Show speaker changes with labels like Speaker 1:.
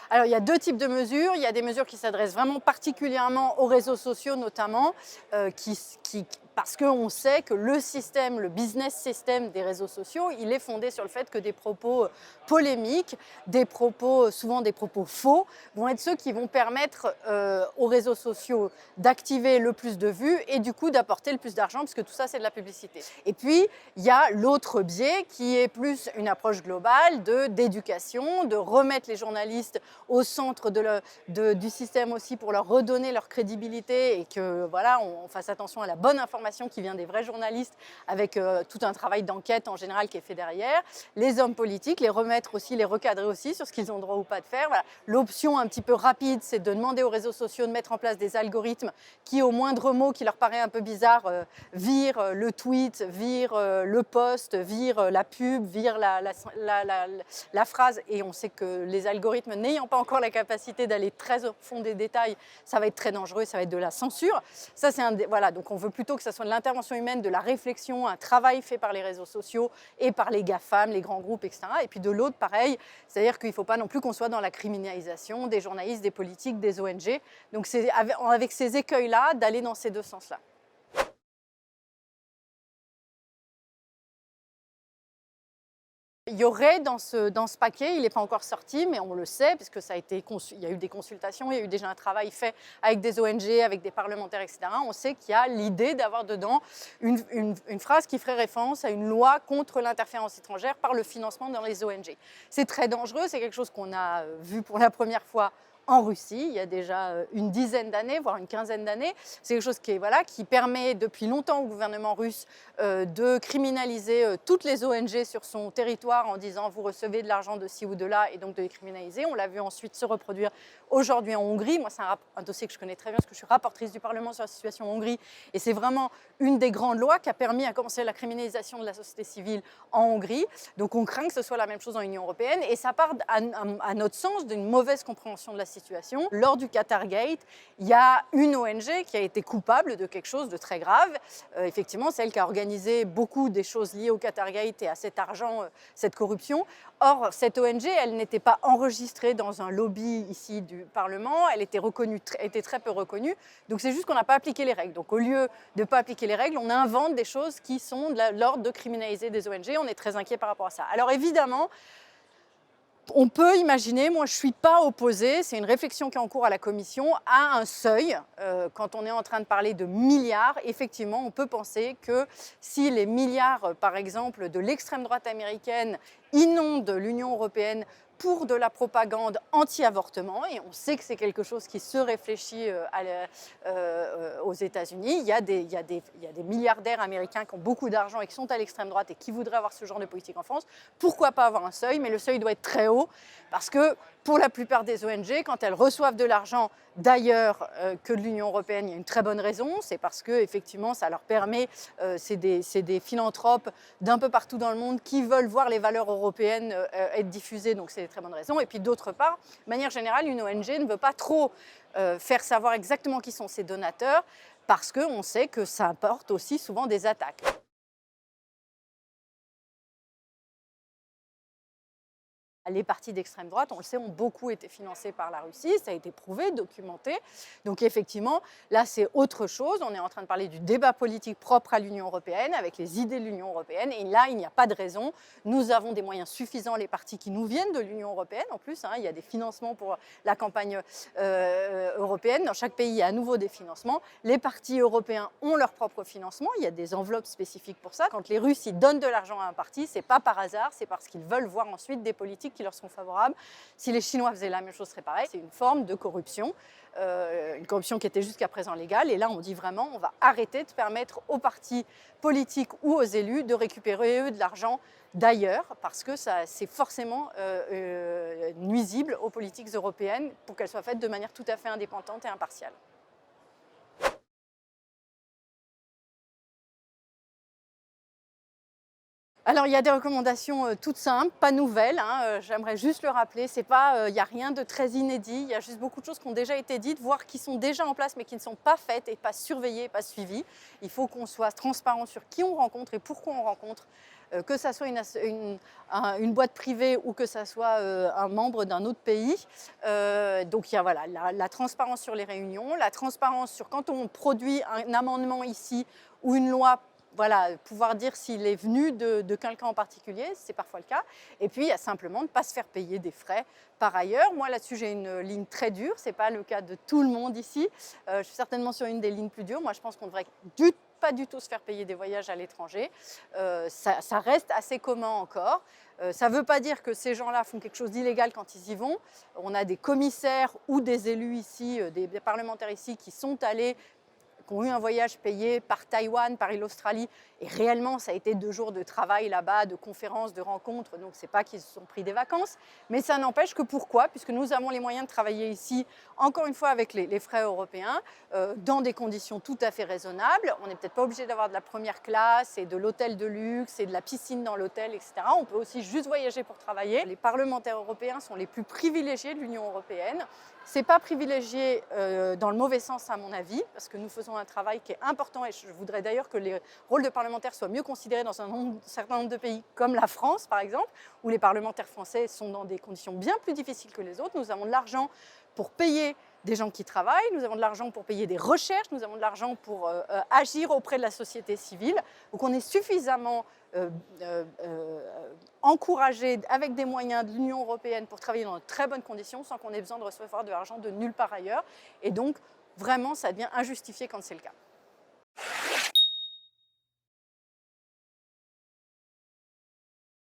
Speaker 1: Alors, il y a deux types de mesures. Il y a des mesures qui s'adressent vraiment particulièrement aux réseaux sociaux notamment, parce qu'on sait que le système, le business system des réseaux sociaux, il est fondé sur le fait que des propos polémiques, souvent des propos faux, vont être ceux qui vont permettre aux réseaux sociaux d'activer le plus de vues et du coup d'apporter le plus d'argent, parce que tout ça, c'est de la publicité. Et puis, il y a l'autre biais qui est plus une approche globale d'éducation, de remettre les journalistes au centre du système aussi pour leur redonner leur crédibilité et que voilà, on fasse attention à la bonne information qui vient des vrais journalistes avec tout un travail d'enquête en général qui est fait derrière. Les hommes politiques, les remettre aussi, les recadrer aussi sur ce qu'ils ont le droit ou pas de faire. Voilà. L'option un petit peu rapide, c'est de demander aux réseaux sociaux de mettre en place des algorithmes qui, au moindre mot qui leur paraît un peu bizarre, virent le tweet, virent le post, virent la pub, virent la phrase. Et on sait que les algorithmes n'ayant pas encore la capacité d'aller très au fond des détails, ça va être très dangereux, ça va être de la censure. Ça, voilà, donc on veut plutôt que ça soit de l'intervention humaine, de la réflexion, un travail fait par les réseaux sociaux et par les GAFAM, les grands groupes, etc. Et puis de l'autre, pareil, c'est-à-dire qu'il ne faut pas non plus qu'on soit dans la criminalisation des journalistes, des politiques, des ONG. Donc c'est avec ces écueils-là d'aller dans ces deux sens-là. Il y aurait dans ce paquet, il n'est pas encore sorti, mais on le sait, puisque il y a eu des consultations, il y a eu déjà un travail fait avec des ONG, avec des parlementaires, etc. On sait qu'il y a l'idée d'avoir dedans une phrase qui ferait référence à une loi contre l'interférence étrangère par le financement dans les ONG. C'est très dangereux, c'est quelque chose qu'on a vu pour la première fois en Russie, il y a déjà une dizaine d'années, voire une quinzaine d'années. C'est quelque chose qui permet depuis longtemps au gouvernement russe de criminaliser toutes les ONG sur son territoire en disant vous recevez de l'argent de ci ou de là et donc de les criminaliser. On l'a vu ensuite se reproduire aujourd'hui en Hongrie. Moi, c'est un dossier que je connais très bien parce que je suis rapportrice du Parlement sur la situation en Hongrie et c'est vraiment une des grandes lois qui a permis à commencer la criminalisation de la société civile en Hongrie. Donc on craint que ce soit la même chose dans l'Union européenne et ça part à notre sens d'une mauvaise compréhension de la situation. Lors du Qatargate, il y a une ONG qui a été coupable de quelque chose de très grave. Effectivement, c'est elle qui a organisé beaucoup des choses liées au Qatargate et à cet argent, cette corruption. Or, cette ONG, elle n'était pas enregistrée dans un lobby ici du Parlement, elle était très peu reconnue. Donc c'est juste qu'on n'a pas appliqué les règles. Donc au lieu de ne pas appliquer les règles, on invente des choses qui sont de l'ordre de criminaliser des ONG. On est très inquiet par rapport à ça. Alors évidemment, on peut imaginer, moi je ne suis pas opposée, c'est une réflexion qui est en cours à la Commission, à un seuil. Quand on est en train de parler de milliards, effectivement, on peut penser que si les milliards, par exemple, de l'extrême droite américaine inondent l'Union européenne pour de la propagande anti-avortement, et on sait que c'est quelque chose qui se réfléchit aux États-Unis. Il y a des milliardaires américains qui ont beaucoup d'argent et qui sont à l'extrême droite et qui voudraient avoir ce genre de politique en France. Pourquoi pas avoir un seuil? Mais le seuil doit être très haut parce que pour la plupart des ONG, quand elles reçoivent de l'argent d'ailleurs que de l'Union européenne, il y a une très bonne raison, c'est parce que effectivement ça leur permet, c'est des philanthropes d'un peu partout dans le monde qui veulent voir les valeurs européennes être diffusées, donc c'est des très bonnes raisons. Et puis d'autre part, de manière générale, une ONG ne veut pas trop faire savoir exactement qui sont ses donateurs parce qu'on sait que ça apporte aussi souvent des attaques. Les partis d'extrême droite, on le sait, ont beaucoup été financés par la Russie, ça a été prouvé, documenté. Donc effectivement, là c'est autre chose, on est en train de parler du débat politique propre à l'Union européenne, avec les idées de l'Union européenne, et là il n'y a pas de raison. Nous avons des moyens suffisants, les partis qui nous viennent de l'Union européenne, en plus, il y a des financements pour la campagne européenne, dans chaque pays il y a à nouveau des financements. Les partis européens ont leur propre financement, il y a des enveloppes spécifiques pour ça. Quand les Russes ils donnent de l'argent à un parti, c'est pas par hasard, c'est parce qu'ils veulent voir ensuite des politiques qui leur sont favorables. Si les Chinois faisaient la même chose, ce serait pareil. C'est une forme de corruption, une corruption qui était jusqu'à présent légale. Et là, on dit vraiment, on va arrêter de permettre aux partis politiques ou aux élus de récupérer, eux, de l'argent d'ailleurs, parce que c'est forcément nuisible aux politiques européennes pour qu'elles soient faites de manière tout à fait indépendante et impartiale. Alors, il y a des recommandations toutes simples, pas nouvelles, j'aimerais juste le rappeler, il n'y a rien de très inédit, il y a juste beaucoup de choses qui ont déjà été dites, voire qui sont déjà en place mais qui ne sont pas faites et pas surveillées, pas suivies. Il faut qu'on soit transparent sur qui on rencontre et pourquoi on rencontre que ça soit une boîte privée ou que ça soit un membre d'un autre pays. Donc il y a voilà, la transparence sur les réunions, la transparence sur quand on produit un amendement ici ou une loi, voilà, pouvoir dire s'il est venu de quelqu'un en particulier, c'est parfois le cas. Et puis il y a simplement de ne pas se faire payer des frais par ailleurs. Moi là-dessus j'ai une ligne très dure, ce n'est pas le cas de tout le monde ici. Je suis certainement sur une des lignes plus dures. Moi je pense qu'on devrait pas du tout se faire payer des voyages à l'étranger. Ça reste assez commun encore. Ça ne veut pas dire que ces gens-là font quelque chose d'illégal quand ils y vont. On a des commissaires ou des élus ici, des parlementaires ici qui sont allés, qui ont eu un voyage payé par Taïwan, par l'Australie, et réellement ça a été 2 jours de travail là-bas, de conférences, de rencontres, donc c'est pas qu'ils se sont pris des vacances, mais ça n'empêche que pourquoi, puisque nous avons les moyens de travailler ici, encore une fois avec les frais européens, dans des conditions tout à fait raisonnables. On n'est peut-être pas obligé d'avoir de la première classe et de l'hôtel de luxe et de la piscine dans l'hôtel, etc. On peut aussi juste voyager pour travailler. Les parlementaires européens sont les plus privilégiés de l'Union européenne. Ce n'est pas privilégié dans le mauvais sens à mon avis, parce que nous faisons un travail qui est important et je voudrais d'ailleurs que les rôles de parlementaires soient mieux considérés dans un certain nombre de pays comme la France par exemple, où les parlementaires français sont dans des conditions bien plus difficiles que les autres. Nous avons de l'argent pour payer des gens qui travaillent, nous avons de l'argent pour payer des recherches, nous avons de l'argent pour agir auprès de la société civile. Donc on est suffisamment encouragé avec des moyens de l'Union européenne pour travailler dans de très bonnes conditions sans qu'on ait besoin de recevoir de l'argent de nulle part ailleurs. Et donc vraiment ça devient injustifié quand c'est le cas.